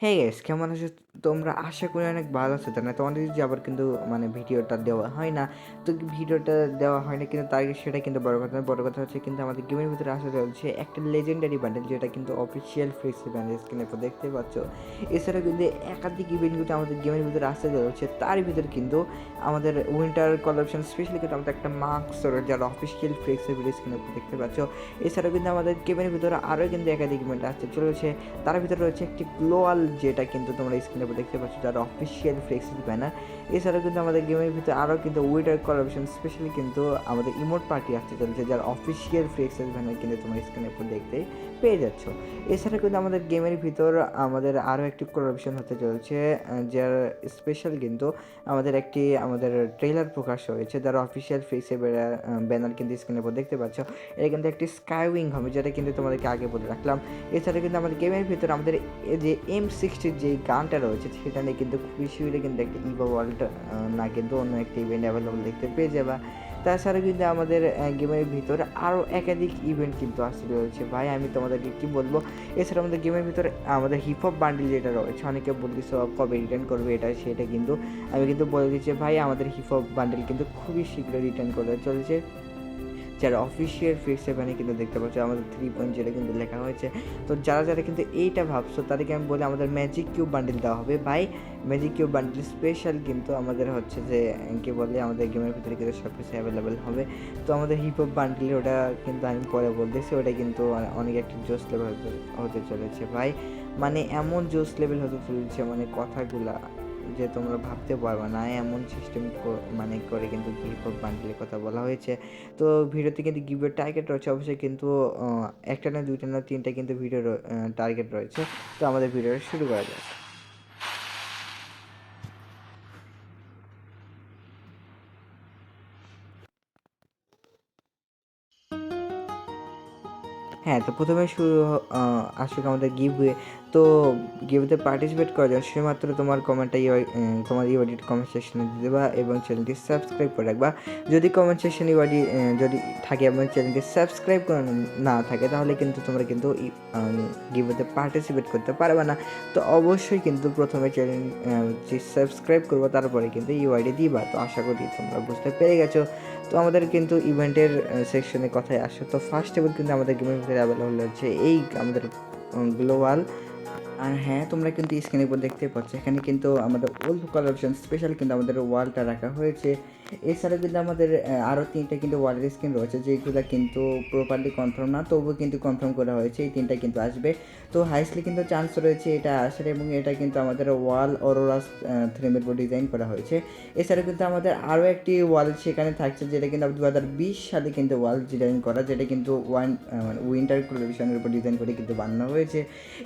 হ্যাঁ গাইস, কেমন আছো তোমরা? আশা করি অনেক ভালো আছো, তাই না? তোমাদের যে আবার কিন্তু ভিডিওটা দেওয়া হয় না, তো ভিডিওটা দেওয়া হয় না কিন্তু তার সেটা কিন্তু বড় কথা না। বড় কথা হচ্ছে কিন্তু আমাদের গেমের ভিতরে আসা চলছে একটা লেজেন্ডারি বান্ডেল, যেটা কিন্তু অফিসিয়াল ফ্রিক্সি বান্ডেল স্ক্রিনে দেখতে পাচ্ছ। এছাড়াও কিন্তু একাধিক ইভেন্টগুলো আমাদের গেমের ভিতরে আসতে চলছে, তার ভিতরে কিন্তু আমাদের উইন্টার কালেকশন স্পেশালি কিন্তু আমাদের একটা মাস্ক যারা অফিসিয়াল ফ্রিক্সি ভিডিও স্ক্রিনে দেখতে পাচ্ছ। এছাড়াও কিন্তু আমাদের গেমের ভিতরে আরও কিন্তু একাধিক ইভেন্ট আসতে চলেছে। তার ভিতরে রয়েছে একটি গ্লোয়াল, যেটা কিন্তু তোমরা স্ক্রিনে দেখতে পাচ্ছ, যারা অফিসিয়াল ফ্লেক্সি ব্যানার। এছাড়াও কিন্তু আমাদের গেমের ভিতরে আরও কিন্তু উইটার কোলাবোরেশন স্পেশালি কিন্তু আমাদের ইমোট পার্টি আসতে চলেছে, যার অফিসিয়াল ফ্লেক্সি ব্যানার কিন্তু তোমরা স্ক্রিনে দেখতে পেয়ে যাচ্ছ। এছাড়া কিন্তু আমাদের গেমের ভিতর আমাদের আরও একটি কোলাবোরেশন হতে চলেছে, যার স্পেশাল কিন্তু আমাদের ট্রেলার প্রকাশ হয়েছে, যারা অফিসিয়াল ফ্লেক্সি ব্যানার কিন্তু স্ক্রিনে দেখতে পাচ্ছ। এটা কিন্তু একটি স্কাইউইং হবে, যেটা কিন্তু তোমাদেরকে আগে বলে রাখলাম। এছাড়া কিন্তু আমাদের গেমের ভিতরে আমাদের যে M60 যে গানটা রয়েছে, সেটা নিয়ে কিন্তু খুবই শীঘ্রই কিন্তু একটা ইভো ওয়ার্ল্ড না কিন্তু অন্য একটি ইভেন্ট অ্যাভেলেবল দেখতে পেয়ে যাবা। তাছাড়া কিন্তু আমাদের গেমের ভিতরে আরও একাধিক ইভেন্ট কিন্তু আসতে রয়েছে ভাই, আমি তোমাদেরকে কী বলবো। এছাড়া আমাদের গেমের ভিতরে আমাদের হিপহপ বান্ডিল যেটা রয়েছে, অনেকে বলতেছে কবে রিটার্ন করবে এটা সেটা, কিন্তু আমি কিন্তু বলে দিচ্ছি ভাই, আমাদের হিপহপ বান্ডিল কিন্তু খুবই শীঘ্রই রিটার্ন করতে চলেছে, যারা অফিসিয়াল ফিক্স সেভেনে কিন্তু দেখতে পাচ্ছ আমাদের 3.0 কিন্তু লেখা হয়েছে। তো যারা যারা কিন্তু এইটা ভাবছো তাদেরকে আমি বলি, আমাদের ম্যাজিক কিউব বান্ডিল দেওয়া হবে ভাই। ম্যাজিক কিউব বান্ডিল স্পেশাল কিন্তু আমাদের হচ্ছে যে কী বলে, আমাদের গেমের ভিতরে কিন্তু সব কিছু অ্যাভেলেবেল হবে। তো আমাদের হিপ হপ বান্ডিল ওটা কিন্তু আমি পরে বলতেছি, ওটা কিন্তু অনেক একটা জোস লেভেল হতে চলেছে ভাই। মানে এমন জোস লেভেল হতে চলেছে, মানে কথাগুলা যে তোমরা ভাবতে পারবে না, এমন সিস্টেম করে কিন্তু হিপ হপ বান্ডিলের কথা বলা হয়েছে। তো ভিডিওতে কিন্তু গিভের টার্গেট রয়েছে অবশ্যই, কিন্তু একটা না দুইটা না তিনটা কিন্তু ভিডিও টার্গেট রয়েছে। তো আমাদের ভিডিওটা শুরু করা যাক। হ্যাঁ, তো প্রথমে শুরু আসুক আমাদের গিভওয়ে। তো গিভওয়েতে পার্টিসিপেট করার জন্য শুধুমাত্র তোমার কমেন্টটা তোমার ইউআইডির কমেন্ট সেকশনে দিয়ে দেবা এবং চ্যানেলটি সাবস্ক্রাইব করে রাখবা। যদি কমেন্ট সেকশনে ইউআইডি যদি থাকে এবং চ্যানেলটি সাবস্ক্রাইব করা না থাকে, তাহলে কিন্তু তোমরা কিন্তু গিভওয়েতে পার্টিসিপেট করতে পারবে না। তো অবশ্যই কিন্তু প্রথমে চ্যানেলটি সাবস্ক্রাইব করবো, তারপরে কিন্তু ইউআইডি দিবা। তো আশা করি তোমরা বুঝতে পেরে গেছো। তো আমাদের কিন্তু ইভেন্টের সেকশনে কথায় আসে, তো ফার্স্ট অফ অল কিন্তু আমাদের গেমের ভিতরে অ্যাভেলেবল হচ্ছে এই আমাদের গ্লোবাল। আর হ্যাঁ, তোমরা কিন্তু স্ক্রিনের উপর দেখতে পাচ্ছ, এখানে কিন্তু আমাদের ওল্ড কালেকশন স্পেশাল কিন্তু আমাদের ওয়ালটা রাখা হয়েছে। এছাড়া কিন্তু আমাদের আরও তিনটা কিন্তু ওয়ালের স্ক্রিন রয়েছে, যেগুলো কিন্তু প্রপারলি কনফার্ম না, তবুও কিন্তু কনফার্ম করা হয়েছে এই তিনটা কিন্তু আসবে। তো হাইস্টলি কিন্তু চান্স রয়েছে এটা আসার, এবং এটা কিন্তু আমাদের ওয়াল অরোরাস থিমের উপর ডিজাইন করা হয়েছে। এছাড়া কিন্তু আমাদের আরও একটি ওয়াল সেখানে থাকছে, যেটা কিন্তু 2020 সালে কিন্তু ওয়াল ডিজাইন করা, যেটা কিন্তু উইন্টার কালেকশনের উপর ডিজাইন করে কিন্তু বানানো হয়েছে।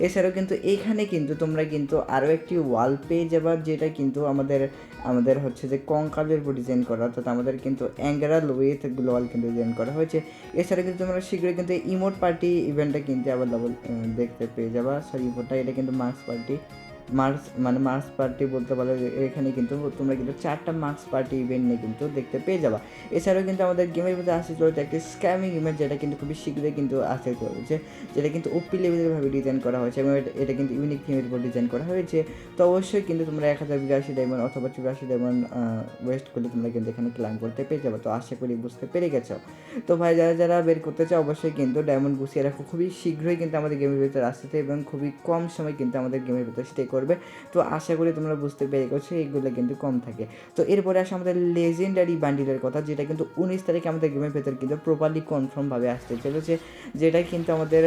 এছাড়াও কিন্তু এইখানে কিন্তু তোমরা কিন্তু আরও একটি ওয়াল পেয়ে যাবা, যেটা কিন্তু আমাদের আমাদের হচ্ছে যে কঙ্কালের উপর ডিজাইন করা, অর্থাৎ আমাদের কিন্তু অ্যাঙ্গেরাল উইথ গ্লোয়াল কিন্তু ডিজাইন করা হয়েছে। এছাড়া কিন্তু তোমরা শীঘ্রই কিন্তু ইমোট পার্টি ইভেন্টটা কিন্তু অ্যাভেলেবল দেখতে পেয়ে যাবা। সরি, ইমোটটা এটা কিন্তু মার্কস পার্টি বলতে পারো। এখানে কিন্তু তোমরা কিন্তু 4টা মার্কস পার্টি ইভেন্ট নিয়ে কিন্তু দেখতে পেয়ে যাবা। এছাড়াও কিন্তু আমাদের গেমের মধ্যে আসতে চলেছে একটি স্ক্যামিং ইভেন্ট, যেটা কিন্তু খুবই শীঘ্রই কিন্তু আসতে চলেছে, যেটা কিন্তু ওপি লেভেলেরভাবে ডিজাইন করা হয়েছে এবং এটা কিন্তু ইউনিক থিমের উপর ডিজাইন করা হয়েছে। তো অবশ্যই কিন্তু তোমরা 1082 ডায়মন্ড অথবা 84 ডায়মন্ড ওয়েস্ট করলে তোমরা কিন্তু এখানে ক্লাইম করতে পেরে যাবে। তো আশা করি বুঝতে পেরে গেছো। তো ভাই, যারা যারা বের করতে চাও অবশ্যই কিন্তু ডায়মন্ড গুছিয়ে রাখো, খুবই শীঘ্রই কিন্তু আমাদের গেমের ভিতরে আসতে এবং খুবই কম সময় কিন্তু আমাদের গেমের ভিতরে স্টে করবে। তো আশা করি তোমরা বুঝতে পেরে গেছো, এইগুলো কিন্তু কম থাকে। তো এরপরে আসে আমাদের লেজেন্ডারি বান্ডিলের কথা, যেটা কিন্তু 19 তারিখে আমাদের গেমের ভেতর কিন্তু প্রপারলি কনফার্মভাবে আসতে চলেছে, যেটা কিন্তু আমাদের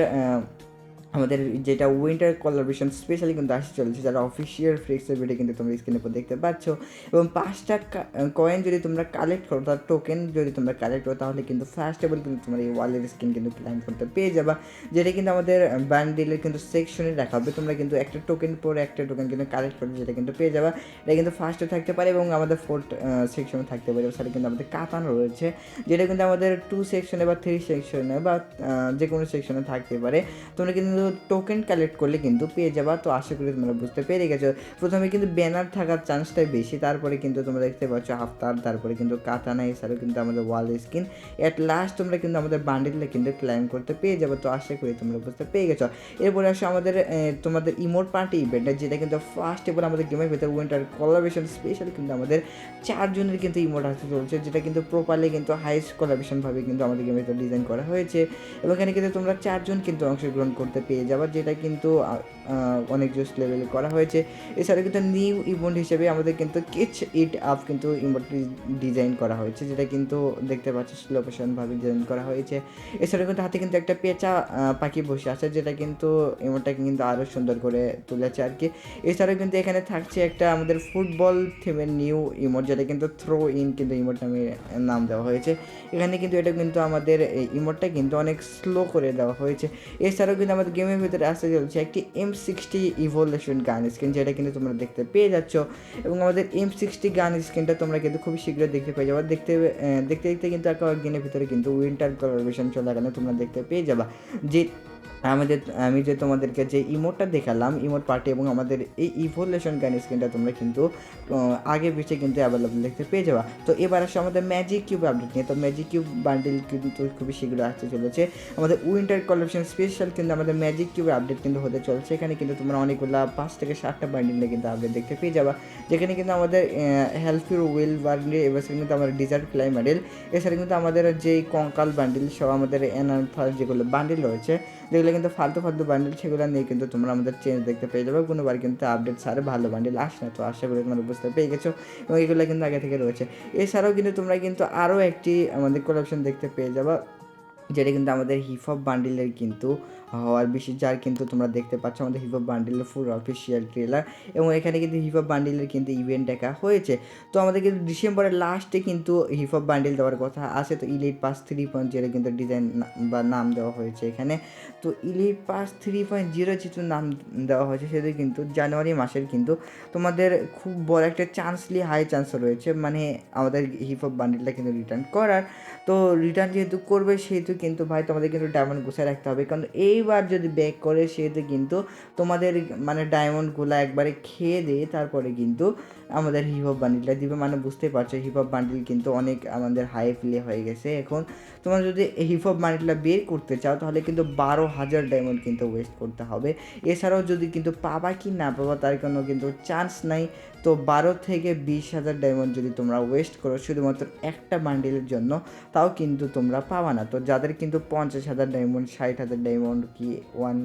যেটা উইন্টার কোলাবোরেশন স্পেশালি কিন্তু আসতে চলেছে, যারা অফিসিয়াল ফ্লেক্সের ভিডিও কিন্তু তোমরা স্ক্রিনের উপর দেখতে পাচ্ছ। এবং 5টা কয়েন যদি তোমরা কালেক্ট করো, তার টোকেন যদি তোমরা কালেক্ট করো, তাহলে কিন্তু ফার্স্ট অফ অল কিন্তু তোমরা এই ওয়ালের স্ক্রিন কিন্তু ক্লাইম করতে পেয়ে যাবা, যেটা কিন্তু আমাদের বান্ডিলের কিন্তু সেকশনে রাখা হবে। তোমরা কিন্তু একটা টোকেন পরে একটা টোকেন কিন্তু কালেক্ট করে যেটা কিন্তু পেয়ে যাবা। এটা কিন্তু ফার্স্টে থাকতে পারে এবং আমাদের 4th সেকশনে থাকতে পারে। সেটা কিন্তু আমাদের কাতানো রয়েছে, যেটা কিন্তু আমাদের 2 সেকশনে বা 3 সেকশনে বা যে কোনো সেকশনে থাকতে পারে। তোমরা কিন্তু টোকেন কালেক্ট করলে কিন্তু পেয়ে যাবা। তো আশা করি তোমরা বুঝতে পেরে গেছো। প্রথমে কিন্তু ব্যানার থাকার চান্সটাই বেশি, তারপরে কিন্তু তোমরা দেখতে পাচ্ছ হাফতার, তারপরে কিন্তু কাতানা, এছাড়াও কিন্তু আমাদের ওয়াল স্কিন, এট লাস্ট তোমরা কিন্তু আমাদের বান্ডিলে কিন্তু ক্লাইম করতে পেয়ে যাবো। তো আশা করি তোমরা বুঝতে পেরে গেছো। এরপরে আসো আমাদের তোমাদের ইমোট পার্টি ইভেন্টে, যেটা কিন্তু ফার্স্ট এবার আমাদের গেমের ভিতরে উইন্টার কোলাবরেশন স্পেশাল কিন্তু আমাদের 4 জনের কিন্তু ইমোট আসতে চলছে, যেটা কিন্তু প্রপারলি কিন্তু হাইস্ট কোলাবরেশনভাবে কিন্তু আমাদের গেমের ভিতরে ডিজাইন করা হয়েছে। এবং এখানে কিন্তু তোমরা 4 জন কিন্তু অংশগ্রহণ করতে পেয়ে যাবা, যেটা কিন্তু অনেক জোস লেভেলে করা হয়েছে। এছাড়া কিন্তু নিউ ইভেন্ট হিসেবে আমাদের কিন্তু কিচ ইট আপ কিন্তু ইমোটটি ডিজাইন করা হয়েছে, যেটা কিন্তু দেখতে পাচ্ছ স্লোপেশনভাবে ডিজাইন করা হয়েছে। এছাড়া কিন্তু হাতে কিন্তু একটা পেঁচা পাখি বসে আছে, যেটা কিন্তু ইমোটটাকে কিন্তু আরও সুন্দর করে তুলেছে আর কি। এছাড়াও কিন্তু এখানে থাকছে একটা আমাদের ফুটবল থিমের নিউ ইমোট, যেটা কিন্তু থ্রো ইন কিন্তু ইমোট নাম দেওয়া হয়েছে। এখানে কিন্তু এটা কিন্তু আমাদের এই ইমোটটা কিন্তু অনেক স্লো করে দেওয়া হয়েছে। এছাড়াও কিন্তু আমাদের গেমের ভিতরে আসতে চলছে একটি M60 ইভোলিউশন গান স্কিন, যেটা কিন্তু তোমরা দেখতে পেয়ে যাচ্ছ। এবং আমাদের M60 গান স্কিনটা তোমরা কিন্তু খুবই শীঘ্রই দেখতে পেয়ে যাবে। দেখতে দেখতে কিন্তু গেমের ভিতরে কিন্তু উইন্টার কোলাবরেশন চলাকালীন তোমরা দেখতে পেয়ে যাবা যে আমি যে তোমাদেরকে যে ইমোটটা দেখালাম, ইমোট পার্টি এবং আমাদের এই ইভোলিউশন গান স্কিনটা তোমরা কিন্তু আগে পিছিয়ে কিন্তু অ্যাভেলেবল দেখতে পেয়ে যাবা। তো এবার আসে আমাদের ম্যাজিক কিউব আপডেট নিয়ে। তো ম্যাজিক কিউব বান্ডিল কিন্তু খুবই শীঘ্রই আসতে চলেছে। আমাদের উইন্টার কোলাবরেশন স্পেশাল কিন্তু আমাদের ম্যাজিক কিউব আপডেট কিন্তু হতে চলছে। এখানে কিন্তু তোমরা অনেকগুলো 5 থেকে 7টা বান্ডিলে কিন্তু আপডেট দেখতে পেয়ে যাবা, যেখানে কিন্তু আমাদের হেলফির উইল বান্ডিল, এবার কিন্তু আমাদের ডিজার্ট ফ্লাই মডেল, এছাড়া কিন্তু আমাদের যেই কঙ্কাল বান্ডিল সব আমাদের এনার্থার যেগুলো বান্ডিল রয়েছে, যেগুলো কিন্তু ফালতু বান্ডিল, সেগুলো নিয়ে কিন্তু তোমরা আমাদের চেঞ্জ দেখতে পেয়ে যাবে। কোনোবার কিন্তু আপডেট ছাড়ে ভালো বান্ডিল আসে না। তো আশা করি তোমরা বুঝতে পেরে গেছো, এবং এগুলো কিন্তু আগে থেকে রয়েছে। এছাড়াও কিন্তু তোমরা কিন্তু আরও একটি আমাদের কোলাবরেশন দেখতে পেয়ে যাবা, যেটা কিন্তু আমাদের হিপহপ বান্ডিলের কিন্তু হওয়ার বেশি, যার কিন্তু তোমরা দেখতে পাচ্ছ আমাদের হিপহপ বান্ডিলের ফুল অফিসিয়াল ট্রেলার। এবং এখানে কিন্তু হিপহপ বান্ডিলের কিন্তু ইভেন্ট দেখা হয়েছে। তো আমাদের কিন্তু ডিসেম্বরের লাস্টে কিন্তু হিপহপ বান্ডিল দেওয়ার কথা আছে। তো ইলিট পাস 3.0 কিন্তু ডিজাইন বা নাম দেওয়া হয়েছে এখানে। তো ইলিট পাস 3.0 যেহেতু নাম দেওয়া হয়েছে, সেহেতু কিন্তু জানুয়ারি মাসের কিন্তু তোমাদের খুব বড় একটা চান্সলি হাই চান্স রয়েছে, মানে আমাদের হিপহপ বান্ডিলটা কিন্তু রিটার্ন করার। তো রিটার্ন যেহেতু করবে, সেহেতু কিন্তু ভাই তোমাদের কিন্তু ডায়মন্ড গুছায় রাখতে হবে, কারণ এইবার যদি ব্যাক করে সেহেতু কিন্তু তোমাদের মানে ডায়মন্ডগুলো একবারে খেয়ে দিয়ে তারপরে কিন্তু আমাদের হিপহপ বান্ডিলটা দিবে। মানে বুঝতে পারছো হিপহপ বান্ডিল কিন্তু অনেক আমাদের হাই প্লে হয়ে গেছে এখন। তোমরা যদি হিপহপ বান্ডিলটা বের করতে চাও, তাহলে কিন্তু 12,000 ডায়মন্ড কিন্তু ওয়েস্ট করতে হবে। এছাড়াও যদি কিন্তু পাবা কি না পাবা তার কোনো কিন্তু চান্স নাই। তো 12 থেকে 20,000 ডায়মন্ড যদি তোমরা ওয়েস্ট করো শুধুমাত্র একটা বান্ডিলের জন্য, তাও কিন্তু তোমরা পাবা না। তো যাদের কিন্তু 50,000 ডায়মন্ড, 60,000 ডায়মন্ড কি 1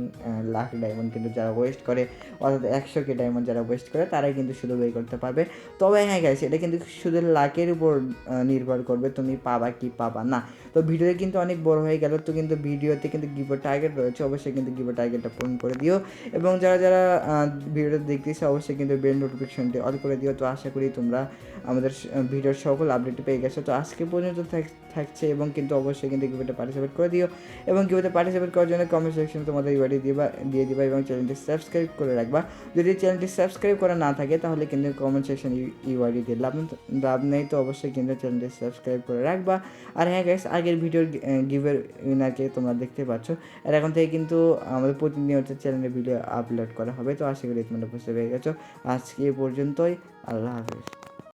লাখ ডায়মন্ড কিন্তু যারা ওয়েস্ট করে, অর্থাৎ 100K ডায়মন্ড যারা ওয়েস্ট করে, তারাই কিন্তু শুধু বের করতে পারবে। তবে হ্যাঁ গাইস, এটা কিন্তু শুধু লাকের উপর নির্ভর করবে তুমি পাবা কি পাবা না। তো ভিডিও কিন্তু অনেক বড় হয়ে গেল। তো কিন্তু ভিডিওতে কিন্তু গিভও টার্গেট রয়েছে, অবশ্যই কিন্তু গিভও টার্গেটটা পূরণ করে দিও। এবং যারা যারা ভিডিওটা দেখতেছে অবশ্যই কিন্তু বেল নোটিফিকেশনটি অল করে দিও। তো আশা করি তোমরা আমাদের ভিডিওর সকল আপডেট পেয়ে গেছো। তো আজকে পর্যন্ত থাকছে, এবং কিন্তু অবশ্যই কিন্তু গিভতে পার্টিসিপেট করে দিও। এবং গিভতে পার্টিসিপেট করার জন্য কমেন্ট সেকশনে তোমাদের ইউআইডি দিয়ে দিবা, এবং চ্যানেলটি সাবস্ক্রাইব করে রাখবা। যদি চ্যানেলটি সাবস্ক্রাইব করা না থাকে, তাহলে কিন্তু কমেন্ট সেকশন ইউআইডি দিয়ে লাভ নেই। তো অবশ্যই কিন্তু চ্যানেলটি সাবস্ক্রাইব করে রাখবা। আর হ্যাঁ গাইস, আগের ভিডিওর গিভের উইনারকে তোমরা দেখতে পাচ্ছ। আর এখন থেকে কিন্তু আমাদের প্রতিনিয়ত চ্যানেলে ভিডিও আপলোড করা হবে। তো আশা করি তোমরা বুঝতে পেরে গেছো। আজকে এ পর্যন্তই, আল্লাহ হাফেজ।